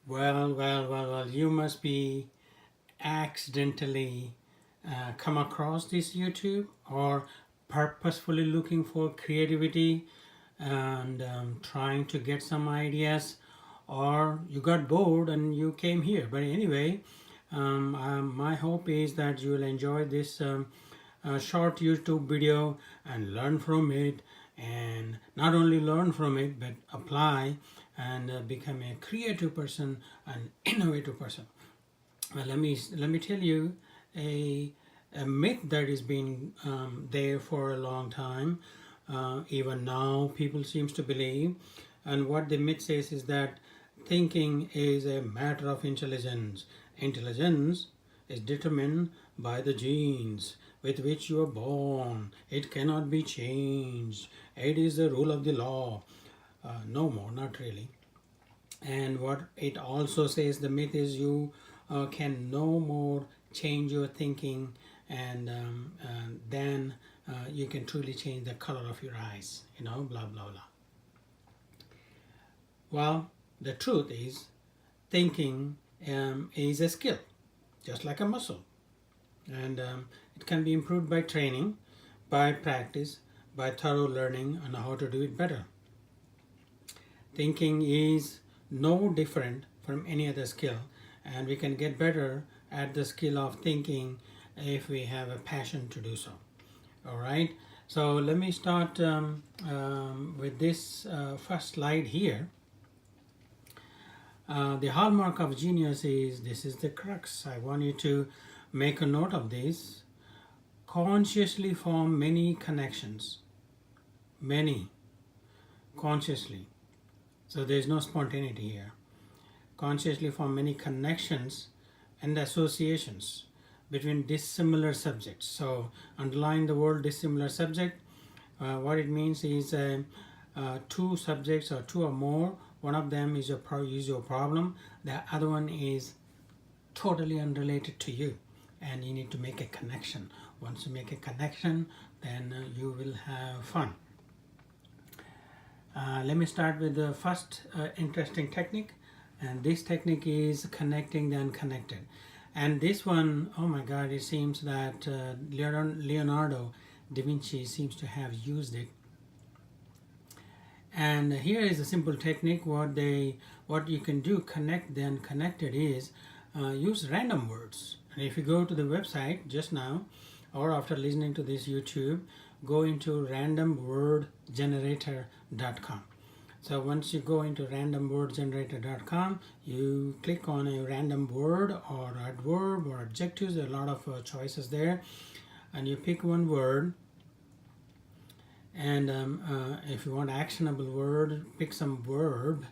Well, you must be accidentally come across this YouTube or purposefully looking for creativity and trying to get some ideas, or you got bored and you came here. But anyway, my hope is that you will enjoy this short YouTube video and learn from it, and not only learn from it but apply and become a creative person, an innovative person. Well, let me tell you a a myth that has been there for a long time. Even now, people seems to believe, and what the myth says is that thinking is a matter of intelligence. Intelligence is determined by the genes with which you are born. It cannot be changed. It is the rule of the law. No more, not really. And what it also says, the myth is you can no more change your thinking, and then you can truly change the color of your eyes, blah blah blah. Well, the truth is thinking is a skill, just like a muscle, and it can be improved by training, by practice, by thorough learning on how to do it better. Thinking is no different from any other skill, and we can get better at the skill of thinking if we have a passion to do so. All right, so let me start with this first slide here. The hallmark of genius is, this is the crux. I want you to make a note of this. Consciously form many connections. Many. Consciously. So there is no spontaneity here. Consciously form many connections and associations between dissimilar subjects. So underline the word dissimilar subject. What it means is two subjects or two or more. One of them is your problem. The other one is totally unrelated to you, and you need to make a connection. Once you make a connection, then you will have fun. Let me start with the first interesting technique, and this technique is connecting the unconnected. And this one, oh my God, it seems that Leonardo da Vinci seems to have used it. And here is a simple technique. What you can do, connect the unconnected, is use random words. And if you go to the website just now, or after listening to this YouTube, go into randomwordgenerator.com. So once you go into randomwordgenerator.com, you click on a random word or adverb or adjectives. There are a lot of choices there, and you pick one word. And if you want actionable word, pick some verb,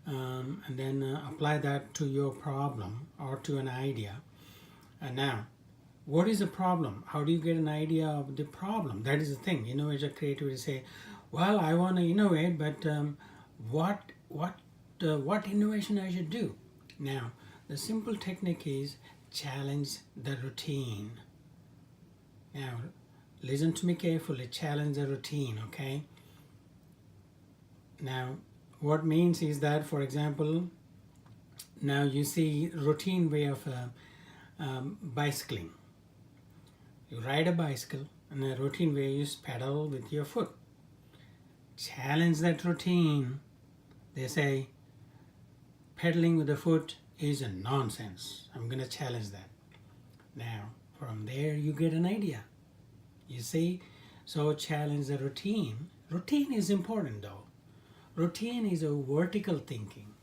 and then apply that to your problem or to an idea. And now, what is the problem? How do you get an idea of the problem? That is the thing. Innovator creativity say, well, I want to innovate, but what innovation I should do? Now, the simple technique is challenge the routine. Now, listen to me carefully. Challenge the routine, okay? Now, what means is that, for example, now you see routine way of bicycling. You ride a bicycle, and a routine way you pedal with your foot. Challenge that routine. They say pedaling with the foot is a nonsense. I'm going to challenge that. Now, from there you get an idea. You see? So challenge the routine. Routine is important though. Routine is a vertical thinking.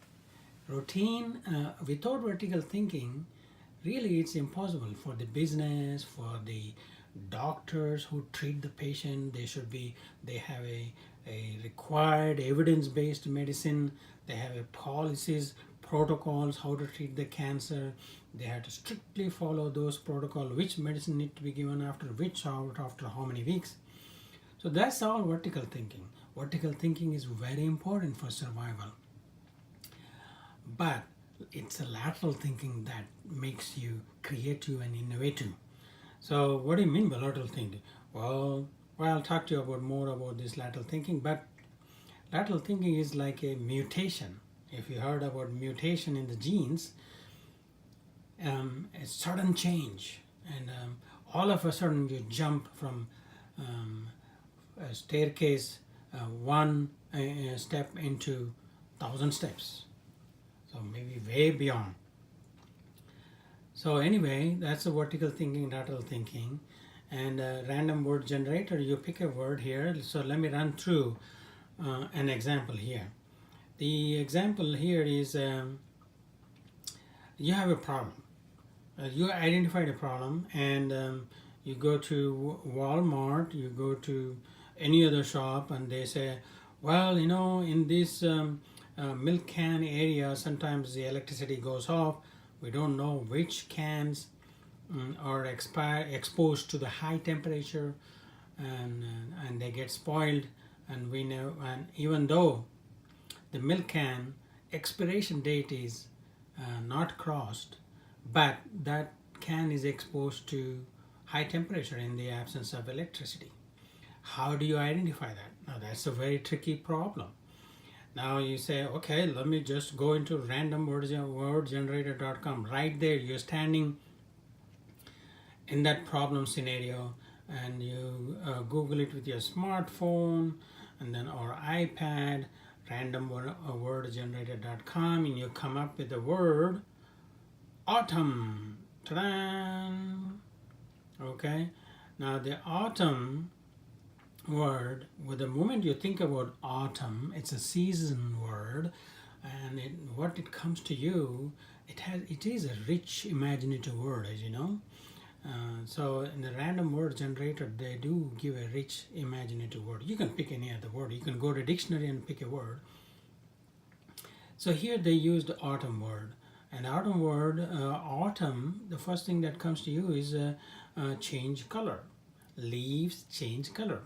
Routine, without vertical thinking, really it's impossible for the business, for the doctors who treat the patient. They have a required evidence-based medicine. They have a policies, protocols, how to treat the cancer. They have to strictly follow those protocols, which medicine need to be given after which hour, after how many weeks. So that's all vertical thinking. Vertical thinking is very important for survival. But it's a lateral thinking that makes you creative and innovative. So what do you mean by lateral thinking? Well, I'll talk to you more about this lateral thinking, but lateral thinking is like a mutation. If you heard about mutation in the genes, a sudden change, and all of a sudden you jump from a staircase, one step into 1,000 steps, so maybe way beyond. So anyway, that's the vertical thinking, lateral thinking, and random word generator. You pick a word here. So let me run through an example here. The example here is you have a problem. You identified a problem, and you go to Walmart, you go to any other shop, and they say, well, you know, in this milk can area, sometimes the electricity goes off. We don't know which cans are exposed to the high temperature, and they get spoiled. And we know, and even though the milk can expiration date is not crossed, but that can is exposed to high temperature in the absence of electricity. How do you identify that? Now that's a very tricky problem. Now you say, okay, let me just go into randomwordgenerator.com. Right there, you're standing in that problem scenario, and you Google it with your smartphone, and then or iPad, randomwordgenerator.com, and you come up with the word autumn. Ta-da! Okay, now the autumn word, with the moment you think about autumn, it's a season word, and what it comes to you, it is a rich imaginative word, as you know. So in the random word generator, they do give a rich imaginative word. You can pick any other word. You can go to dictionary and pick a word. So here they used the autumn word. And autumn word, autumn, the first thing that comes to you is change color. Leaves change color.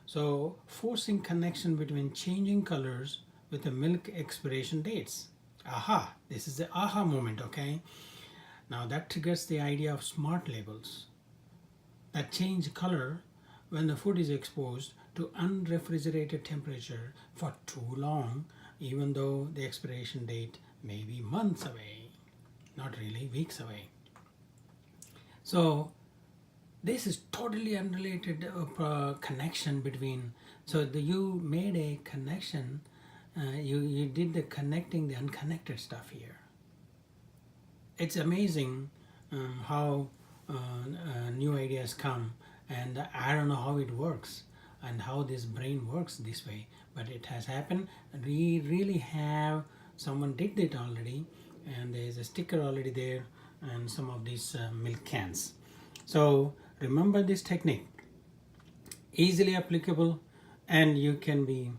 So forcing connection between changing colors with the milk expiration dates. Aha, this is the aha moment, okay? Now that triggers the idea of smart labels that change color when the food is exposed to unrefrigerated temperature for too long, even though the expiration date may be months away, not really weeks away. So this is totally unrelated connection between, so you made a connection, you did the connecting the unconnected stuff here. It's amazing how new ideas come, and I don't know how it works and how this brain works this way, but it has happened. We really have, someone did it already, and there's a sticker already there, and some of these milk cans. So remember this technique, easily applicable, and you can be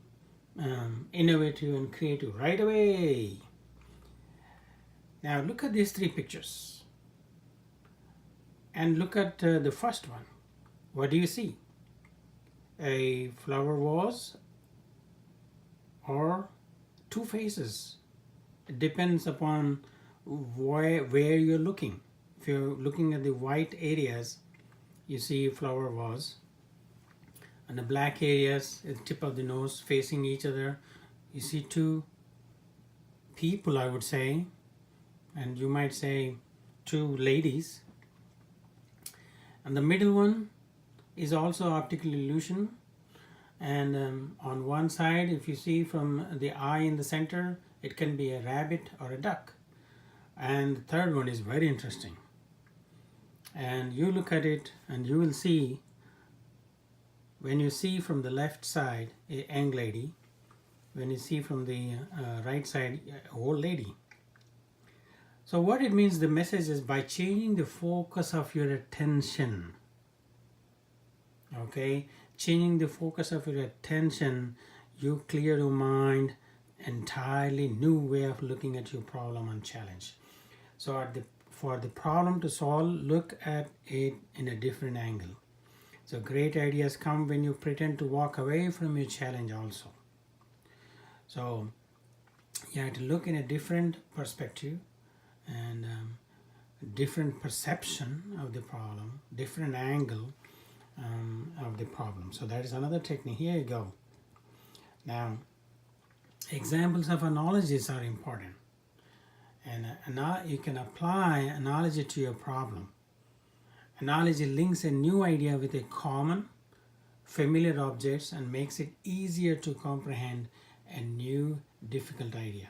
innovative and creative right away. Now look at these three pictures and look at the first one. What do you see? A flower vase or two faces. It depends upon where you're looking. If you're looking at the white areas, you see flower vase, and the black areas, the tip of the nose facing each other, you see two people, I would say, and you might say two ladies. And the middle one is also optical illusion, and on one side, if you see from the eye in the center, it can be a rabbit or a duck. And the third one is very interesting, and you look at it and you will see, when you see from the left side a young lady, when you see from the right side a old lady. So what it means, the message is, by changing the focus of your attention, okay, changing the focus of your attention, you clear your mind, entirely new way of looking at your problem and challenge. So for the problem to solve, look at it in a different angle. So great ideas come when you pretend to walk away from your challenge also. So you have to look in a different perspective, and different perception of the problem, different angle of the problem. So that is another technique. Here you go. Now Examples of analogies are important, and you can apply analogy to your problem. Analogy links a new idea with a common, familiar objects and makes it easier to comprehend a new, difficult idea.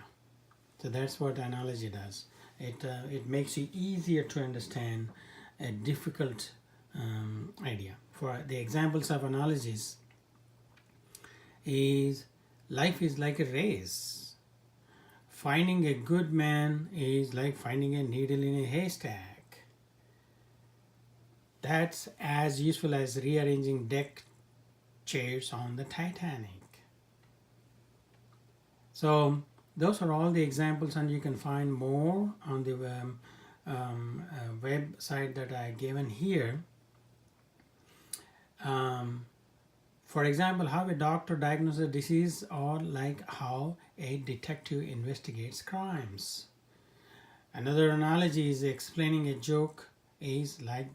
So that's what analogy does. It makes it easier to understand a difficult idea. For the examples of analogies is life is like a race. Finding a good man is like finding a needle in a haystack. That's as useful as rearranging deck chairs on the Titanic. So those are all the examples, and you can find more on the website that I given here. For example, how a doctor diagnoses a disease, or like how a detective investigates crimes. Another analogy is explaining a joke is like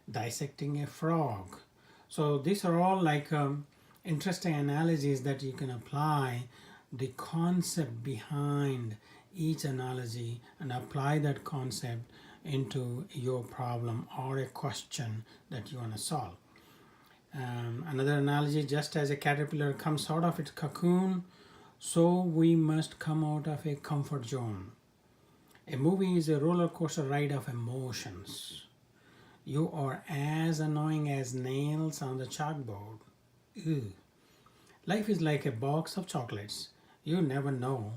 dissecting a frog. So these are all like interesting analogies that you can apply the concept behind each analogy and apply that concept into your problem or a question that you want to solve. Another analogy, just as a caterpillar comes out of its cocoon, so we must come out of a comfort zone. A movie is a roller coaster ride of emotions. You are as annoying as nails on the chalkboard. Ew. Life is like a box of chocolates. You never know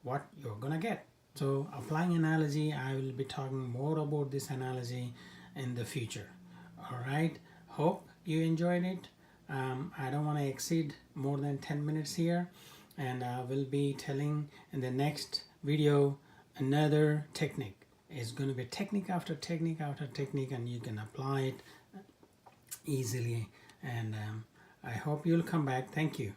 what you're gonna get. So applying analogy, I will be talking more about this analogy in the future. All right, hope you enjoyed it. I don't want to exceed more than 10 minutes here, and I will be telling in the next video another technique. It's going to be technique after technique after technique, and you can apply it easily. And I hope you'll come back. Thank you.